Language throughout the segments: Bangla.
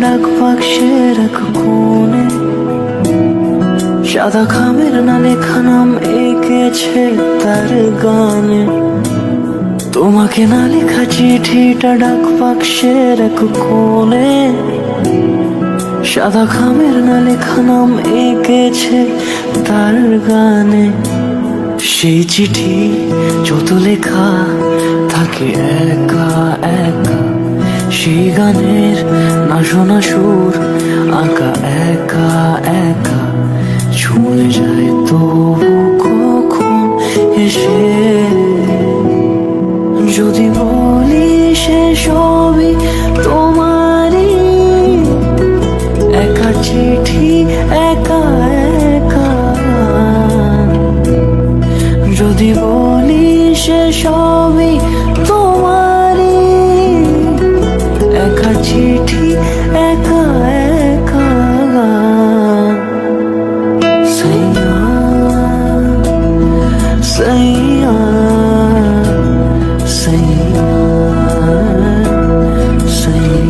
ডাক বাক্সের এক কোণে সাদা খামের না লেখা নাম এঁকেছে তার গানে। তোমাকে না লেখা চিঠিটা ডাক বাক্সের এক কোণে সাদা খামের না লেখা নাম এঁকেছে তার গানে। সেই চিঠি যত লেখা থাকে একা একা, সেই গানের না শোনা সুর আঁকা একা একা ছুঁয়ে যায় তবু কখন এসে। যদি বলি সে সবই তোমারই, একা চিঠি একা একা। যদি বলি সে সবই তোমারই, একা চিঠি একা একা। সাইয়া সাইয়া সাইয়া সাইয়া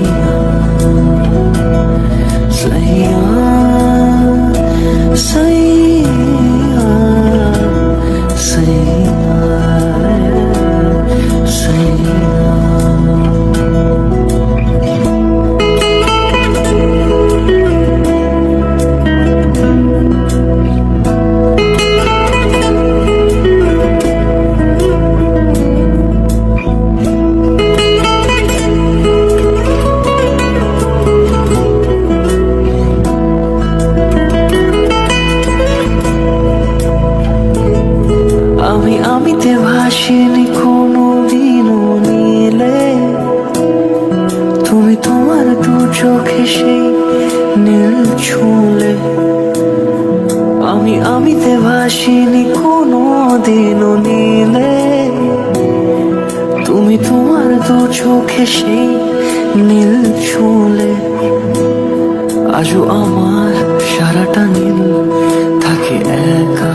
সাইয়া সাইয়া সাইয়া। আমিতে ভাসিনি কোনো দিনও নীলে, তুমি তোমার দু চোখে সেই নীল ছুঁলে। আমিতে ভাসিনি কোনো দিনও নীলে, তুমি তোমার দু চোখে সেই নীল ছুঁলে। আজও আমার সারাটা নীল থাকে একা